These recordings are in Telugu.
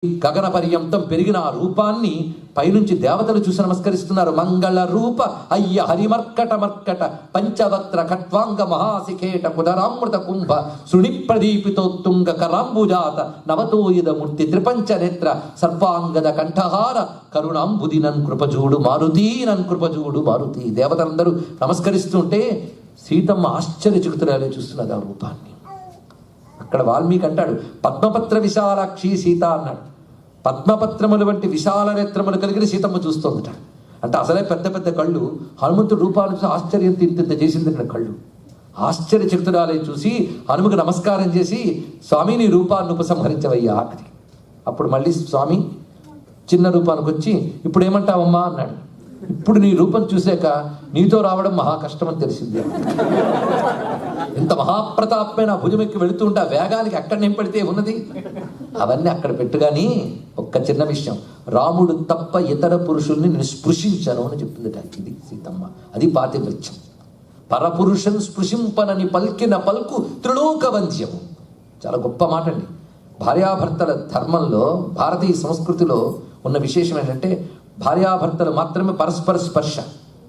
గగన పర్యంతం పెరిగిన ఆ రూపాన్ని పైనుంచి దేవతలు చూసి నమస్కరిస్తున్నారు. మంగళ రూప అయ్య హరిమర్కట మర్కట పంచవక్త్ర ఖట్వాంగ మహాశిఖేట కుదరామృత కుంభ శృణి ప్రదీపితోత్తుంగ కరాంబుజాత నవతోయిద మూర్తి త్రిపంచ నేత్ర సర్వాంగద కంఠహార కరుణాంబుది నన్ కృపజూడు మారుతి నన్ కృపజూడు మారుతి. దేవతలందరూ నమస్కరిస్తుంటే సీతమ్మ ఆశ్చర్యచకితురాలే చూస్తున్నది ఆ రూపాన్ని. అక్కడ వాల్మీకి అంటాడు, పద్మపత్ర విశాలాక్షి సీత అన్నాడు. పద్మపత్రములు వంటి విశాల నేత్రములు కలిగిన సీతమ్మ చూస్తోందట. అంటే అసలే పెద్ద పెద్ద కళ్ళు, హనుమంతుడు రూపాన్ని చూసి ఆశ్చర్యం తింత చేసింది ఇక్కడ కళ్ళు. ఆశ్చర్యచకితురాలే చూసి హనుమకు నమస్కారం చేసి, స్వామి నీ రూపాన్ని ఉపసంహరించవయ్యా అని. అప్పుడు మళ్ళీ స్వామి చిన్న రూపానికి వచ్చి, ఇప్పుడు ఏమంటావమ్మా అన్నాడు. ఇప్పుడు నీ రూపం చూశాక నీతో రావడం మహా కష్టమని తెలిసింది. ఇంత మహాప్రతాపమైన భుజమెక్కి వెళుతూ ఉంటే వేగానికి ఎక్కడ నింపడితే ఉన్నది. అవన్నీ అక్కడ పెట్టుగాని ఒక్క చిన్న విషయం, రాముడు తప్ప ఇతర పురుషుల్ని నేను స్పృశించను అని చెప్తుంది ఇది సీతమ్మ. అది పాతివృత్యం. పరపురుషన్ స్పృశింపనని పల్కిన పల్కు త్రిలోక వంద్యము. చాలా గొప్ప మాట అండి. భార్యాభర్తల ధర్మంలో, భారతీయ సంస్కృతిలో ఉన్న విశేషం ఏంటంటే భార్యాభర్తలు మాత్రమే పరస్పర స్పర్శ,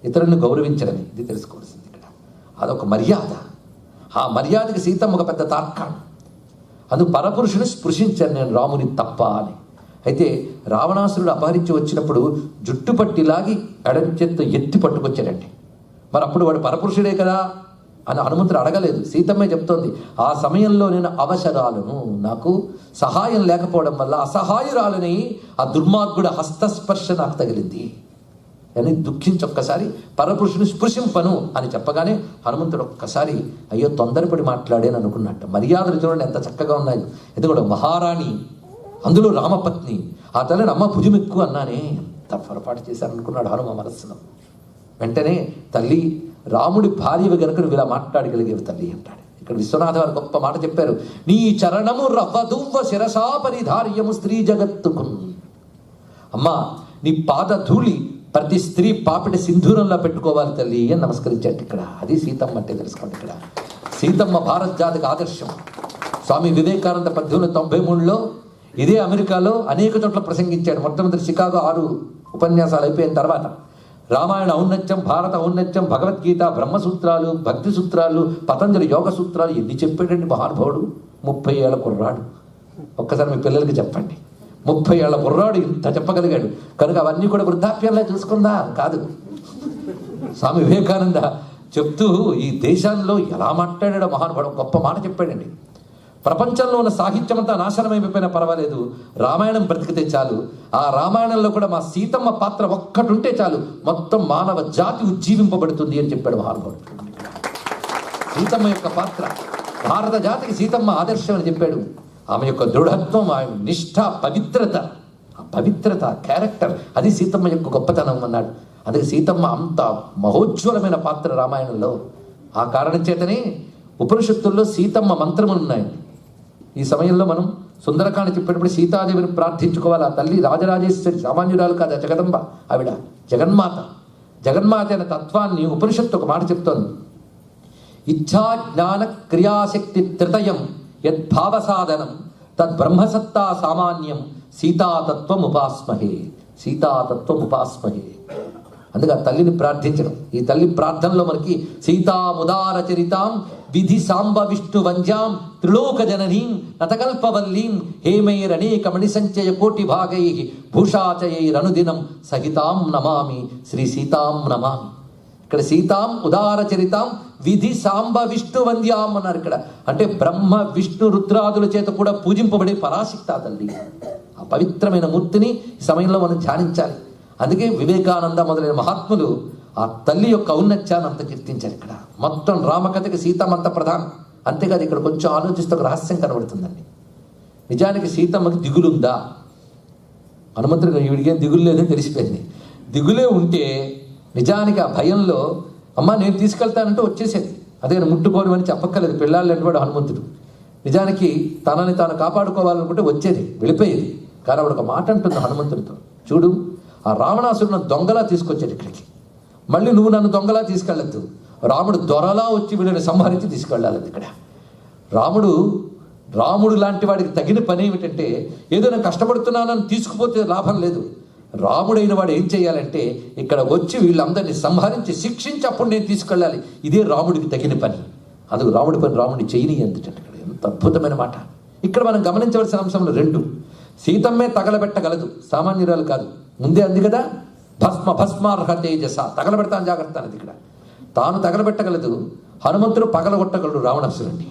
ఇతరులను గౌరవించడమే. ఇది తెలుసుకోవాల్సింది ఇక్కడ. అదొక మర్యాద. ఆ మర్యాదకి సీతమ్మ ఒక పెద్ద తార్కాణం. అందుకు పరపురుషుని స్పృశించాను నేను రాముని తప్ప అని. అయితే రావణాసురుడు అపహరించి వచ్చినప్పుడు జుట్టు పట్టి లాగి ఎడమ చేత్తో ఎత్తి పట్టుకొచ్చాడండి. మరి అప్పుడు వాడు పరపురుషుడే కదా అని హనుమంతుడు అడగలేదు. సీతమ్మే చెప్తోంది, ఆ సమయంలో నేను అవసరాలను, నాకు సహాయం లేకపోవడం వల్ల అసహాయురాలని ఆ దుర్మార్గుడ హస్తస్పర్శ నాకు తగిలింది అని దుఃఖించి ఒక్కసారి పరపురుషుని స్పృశింపను అని చెప్పగానే హనుమంతుడు ఒక్కసారి అయ్యో తొందరపడి మాట్లాడేని అనుకున్నట్టు. మర్యాదలు చూడండి ఎంత చక్కగా ఉన్నాయి. ఎందుకంటే మహారాణి, అందులో రామపత్ని, ఆ తల్లిని అమ్మ భుజమెక్కు అన్నానే, ఎంత పొరపాటు చేశారనుకున్నాడు హనుమ మనస్సులో. వెంటనే తల్లి రాముడి భార్యవి గనుక నువ్వు ఇలా మాట్లాడగలిగేవి తల్లి అంటాడు. ఇక్కడ విశ్వనాథ వారు గొప్ప మాట చెప్పారు, నీ చరణము రవ్వదువ్వ శిరసా పరిధార్యము స్త్రీ జగత్తుకు. అమ్మా నీ పాద ధూళి ప్రతి స్త్రీ పాపిట సింధూరంలో పెట్టుకోవాలి తల్లి అని నమస్కరించాడు ఇక్కడ. అది సీతమ్మ అంటే తెలుసుకోండి. ఇక్కడ సీతమ్మ భారత జాతికి ఆదర్శం. స్వామి వివేకానంద 1893లో ఇదే అమెరికాలో అనేక చోట్ల ప్రసంగించాడు. మొట్టమొదటి షికాగో 6 ఉపన్యాసాలు అయిపోయిన తర్వాత రామాయణ ఔన్నత్యం, భారత ఔన్నత్యం, భగవద్గీత, బ్రహ్మసూత్రాలు, భక్తి సూత్రాలు, పతంజలి యోగ సూత్రాలు ఎన్ని చెప్పాడండి మహానుభావుడు. 30 ఏళ్ల కుర్రాడు. ఒక్కసారి మీ పిల్లలకి చెప్పండి, 30 ఏళ్ల కుర్రాడు ఇంత చెప్పగలిగాడు. కనుక అవన్నీ కూడా వృద్ధాప్యంలో చూసుకుందా కాదు. స్వామి వివేకానంద చెప్తూ ఈ దేశాల్లో ఎలా మాట్లాడాడో మహానుభావుడు. గొప్ప మాట చెప్పాడండి. ప్రపంచంలో ఉన్న సాహిత్యం అంతా నాశనమైపోయినా పర్వాలేదు, రామాయణం బ్రతికితే చాలు. ఆ రామాయణంలో కూడా మా సీతమ్మ పాత్ర ఒక్కటి ఉంటే చాలు, మొత్తం మానవ జాతి ఉజ్జీవింపబడుతుంది అని చెప్పాడు మహానుభావుడు. సీతమ్మ యొక్క పాత్ర, భారత జాతికి సీతమ్మ ఆదర్శం అని చెప్పాడు. ఆమె యొక్క దృఢత్వం, ఆమె నిష్ఠ, పవిత్రత, ఆ పవిత్రత క్యారెక్టర్, అది సీతమ్మ యొక్క గొప్పతనం అన్నాడు. అందుకే సీతమ్మ అంత మహోజ్వలమైన పాత్ర రామాయణంలో. ఆ కారణం చేతనే ఉపనిషత్తుల్లో సీతమ్మ మంత్రములు ఉన్నాయి. ఈ సమయంలో మనం సుందరకాండ చెప్పేటప్పుడు సీతాదేవిని ప్రార్థించుకోవాలి. ఆ తల్లి రాజరాజేశ్వరి, సామాన్యురాలు కాదు, జగదంబ. ఆవిడ జగన్మాత. జగన్మాత అనే తత్వాన్ని ఉపనిషత్తు ఒక మాట చెప్తోంది, ఇచ్ఛా జ్ఞాన క్రియాశక్తి త్రితయం యద్భావ సాధనం తద్బ్రహ్మసత్తా సామాన్యం సీతాతత్వం ఉపాస్మహే. సీతాతత్వం ఉపాస్మహే. అందుకే ఆ తల్లిని ప్రార్థించడం. ఈ తల్లి ప్రార్థనలో మనకి సీతాముదార చరితాం విధి సాంబ విష్ణు వంజాం త్రిలోక జననీం నతకల్పవల్లీం హేమైరనేక మణిసంచయ కోటి భాగై భూషాచయైరనుదినం సహితాం నమామి శ్రీ సీతాం నమామి. ఇక్కడ సీతాం ఉదార చరితాం విధి సాంబ విష్ణు వంద్యాం అన్నారు. ఇక్కడ అంటే బ్రహ్మ విష్ణు రుద్రాదుల చేత కూడా పూజింపబడే పరాశక్తి ఆ తల్లి. ఆ పవిత్రమైన మూర్తిని ఈ సమయంలో మనం ధ్యానించాలి. అందుకే వివేకానంద మొదలైన మహాత్ములు ఆ తల్లి యొక్క ఔన్నత్యాన్ని అంత కీర్తించారు. ఇక్కడ మొత్తం రామకథకి సీతమ్మ అంత ప్రధానం. అంతేకాదు ఇక్కడ కొంచెం ఆలోచిస్తే ఒక రహస్యం కనబడుతుందండి. నిజానికి సీతమ్మకి దిగులుందా? హనుమంతుడికి ఈవిడికేం దిగులు లేదని తెలిసిపోయింది. దిగులే ఉంటే నిజానికి ఆ భయంలో అమ్మ నేను తీసుకెళ్తానంటే వచ్చేసేది. అదే ముట్టుకోని అని చెప్పక్కర్లేదు. పిల్లాళ్ళు అంటే వాడు హనుమంతుడు. నిజానికి తనని తాను కాపాడుకోవాలనుకుంటే వచ్చేది, వెళ్ళిపోయేది. కానీ ఆవిడ ఒక మాట అంటుంది హనుమంతుడితో, చూడు ఆ రావణాసురుడు నన్ను దొంగలా తీసుకొచ్చాడు ఇక్కడికి, మళ్ళీ నువ్వు నన్ను దొంగలా తీసుకెళ్ళద్దు. రాముడు దొరలా వచ్చి వీళ్ళని సంహరించి తీసుకెళ్ళాలి. ఇక్కడ రాముడు రాముడు లాంటి వాడికి తగిన పని ఏమిటంటే, ఏదైనా కష్టపడుతున్నానని తీసుకుపోతే లాభం లేదు. రాముడైన వాడు ఏం చేయాలంటే, ఇక్కడ వచ్చి వీళ్ళందరినీ సంహరించి శిక్షించి అప్పుడు నేను తీసుకెళ్ళాలి. ఇదే రాముడికి తగిన పని. అందుకు రాముడి పని రాముడిని చేయని ఎందుకంటే, ఇక్కడ ఎంత అద్భుతమైన మాట. ఇక్కడ మనం గమనించవలసిన అంశంలో 2. సీతమ్మే తగలబెట్టగలదు, సామాన్యురాలు కాదు. ముందే అంది కదా, భస్మార్హ తేజస, తగలబెడతాను జాగ్రత్త అనేది. ఇక్కడ తాను తగలబెట్టగలదు, హనుమంతుడు పగలగొట్టగలడు రావణాసురుణ్ణి.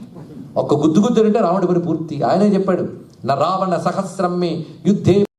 ఒక్క గుద్దు అంటే రావణుడి పని పూర్తి. ఆయనే చెప్పాడు, నా రావణ సహస్రమ్మే యుద్ధే